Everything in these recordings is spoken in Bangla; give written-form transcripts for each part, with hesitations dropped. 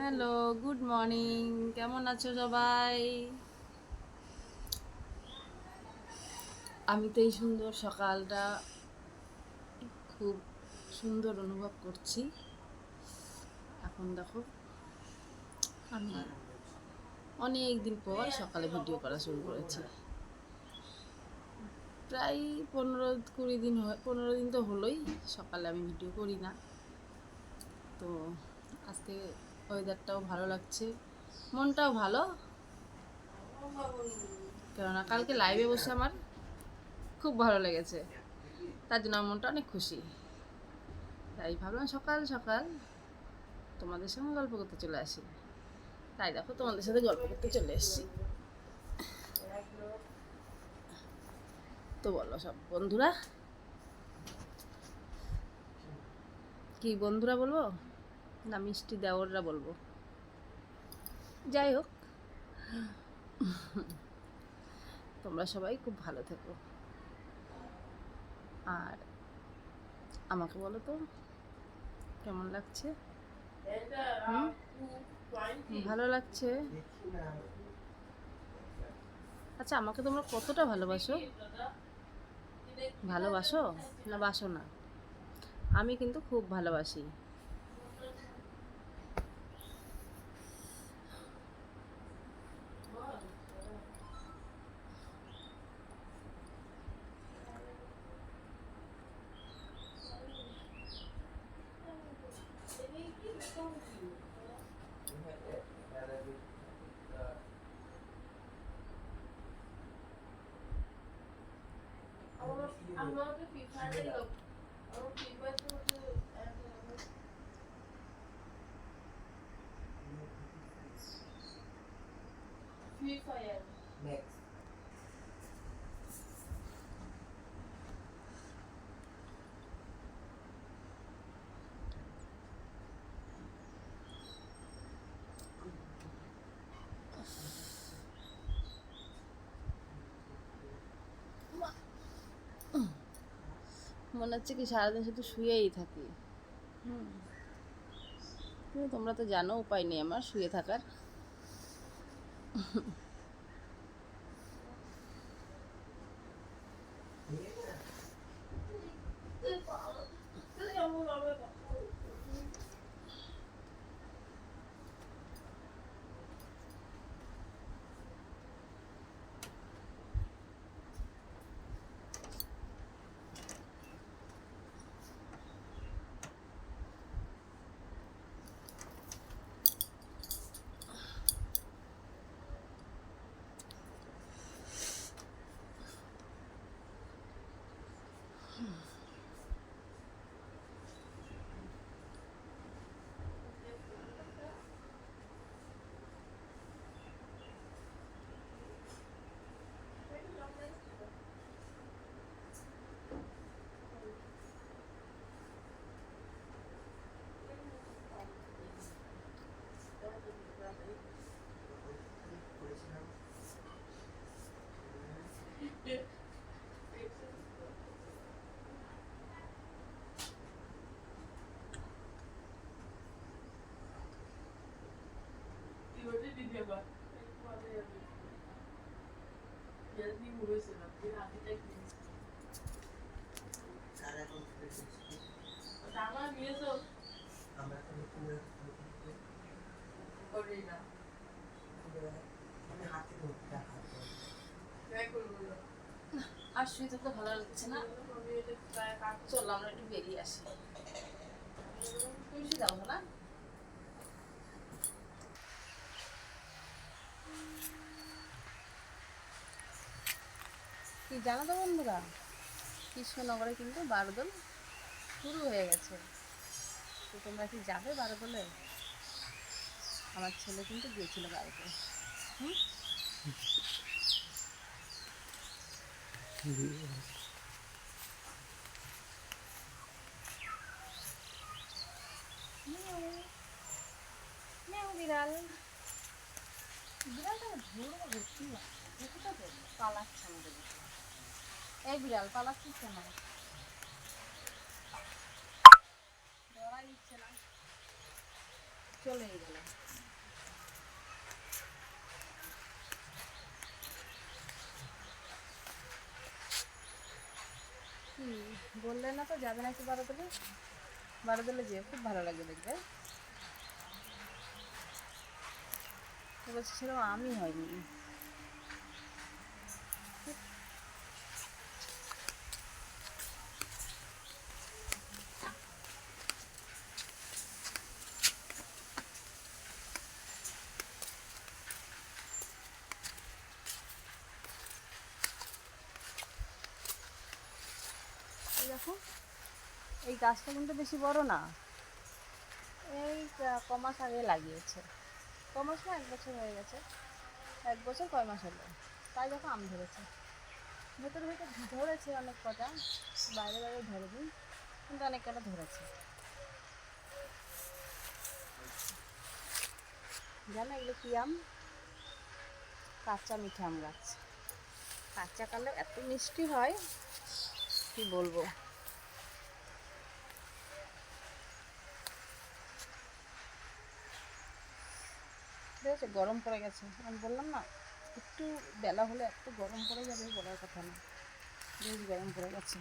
Hello, good morning. কেমন আছো সবাই? আমি তো এই সুন্দর সকালটা খুব সুন্দর অনুভব করছি। এখন দেখো, আমি অনেক দিন পর সকালে ভিডিও করা শুরু করেছি। প্রায় 15-20 দিন 15 দিন তো হলোই সকালে আমি ভিডিও করি না। তো আজকে ওয়েদারটাও ভালো লাগছে, মনটাও ভালো, কেননা কালকে লাইভে বসে আমার খুব ভালো লেগেছে। তার জন্য আমার মনটা অনেক খুশি। তাই ভাবলাম সকাল সকাল তোমাদের সঙ্গে গল্প করতে চলে আসি। তাই দেখো তোমাদের সাথে গল্প করতে চলে এসেছি। তো বলো সব বন্ধুরা, কি বন্ধুরা বলবো না মিষ্টি দেওররা বলবো, যাই হোক, তোমরা সবাই খুব ভালো থেকো। আর আমাকে বলো তো কেমন লাগছে? ভালো লাগছে? আচ্ছা, আমাকে তোমরা কতটা ভালোবাসো? ভালোবাসো না বাসো না? আমি কিন্তু খুব ভালোবাসি। মনে হচ্ছে কি সারাদিন শুধু শুয়েই থাকি। কিন্তু তোমরা তো জানো উপায় নেই আমার শুয়ে থাকার। আর শুয়ে তো ভালো লাগছে না, চলো আমরা একটু বেরিয়ে আসি। তুমি শুয়ে যাবো না? কি জানো তো বন্ধুরা, কৃষ্ণনগরে কিন্তু বারদোল শুরু হয়ে গেছে। তো তোমরা কি যাবে বারদোলে? আমার ছেলে কিন্তু গিয়েছিল বারদোল। হুম, বিড়াল, বিড়ালটা ধরবো ঘুরছি না, দেখুটা তো পালাচ্ছে আমাদের। এই বিড়াল পালাচ্ছিস কেন? ধরা দিচ্ছে না। চলেই গেল। কি বললে না তো যাবে নাকি বারোদলে? বারোদলে যেয়ে খুব ভালো লাগবে দেখবে। বলছি সেরকম আমি হয়নি। দেখো এই গাছটা কিন্তু বেশি বড় না, এই কমাস আগে লাগিয়েছে, কমাস না 1 বছর হয়ে গেছে, 1 বছর কয় মাস হলো, তাই দেখো আম ধরেছে। ভেতরে ভেতরে ধরেছে অনেক কটা, বাইরে বাইরে ধরেনি, কিন্তু অনেক কটা ধরেছে। জানো এগুলো কি আম? কাঁচা মিঠা আম গাছ। কাঁচা কালে এত মিষ্টি হয় কি বলবো। দেখেছো গরম পড়ে গেছে, আমি বললাম না একটু বেলা হলে এত গরম পড়ে যাবে বলার কথা না, বেশ গরম পড়ে গেছে।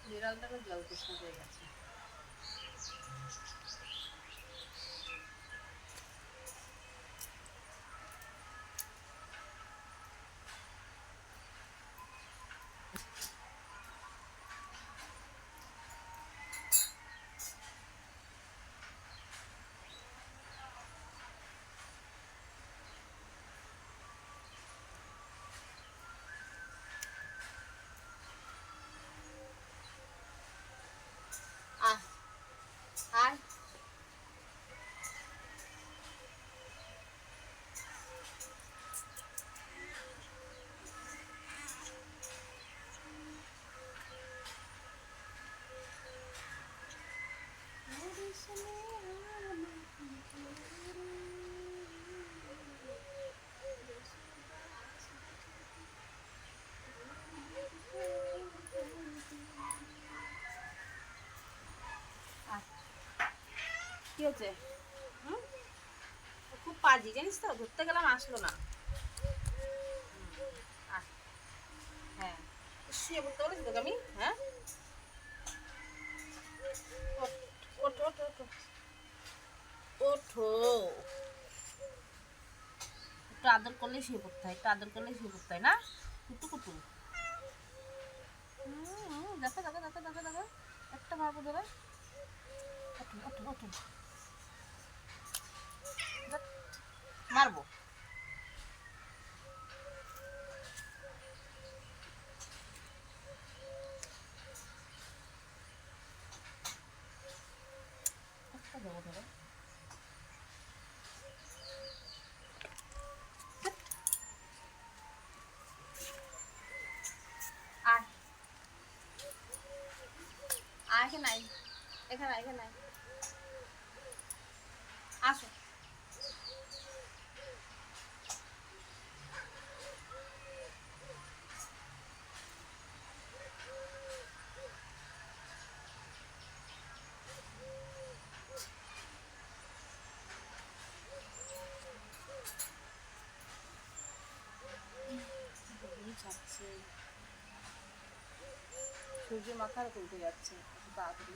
বিড়ালটাকে জল তৃষ্ণা পেয়ে গেছে। আয় আয় কি হচ্ছে? খুব পাজি জানিস তো, ধরতে গেলাম আসলো না। হ্যাঁ শুয়ে পড়তে বলেছি তোকে আমি, হ্যাঁ ওঠো ওঠো ওঠো ওঠো, একটু আদর করলেই শুয়ে পড়তে হয়, একটু আদর করলেই শুয়ে পড়তে হয় না কুটু কুটু। দেখো দেখো দেখো দেখো দেখো একটা মারবো ধরে। ওঠো ওঠো ওঠো, মারবো। একটা দেবো ধরে। আয় আয়, এখানে আয়, এখানে আয়, এখানে আয়, আসো। ছাড়ছে, সূর্য মাথার উপর উঠে যাচ্ছে এত তাড়াতাড়ি।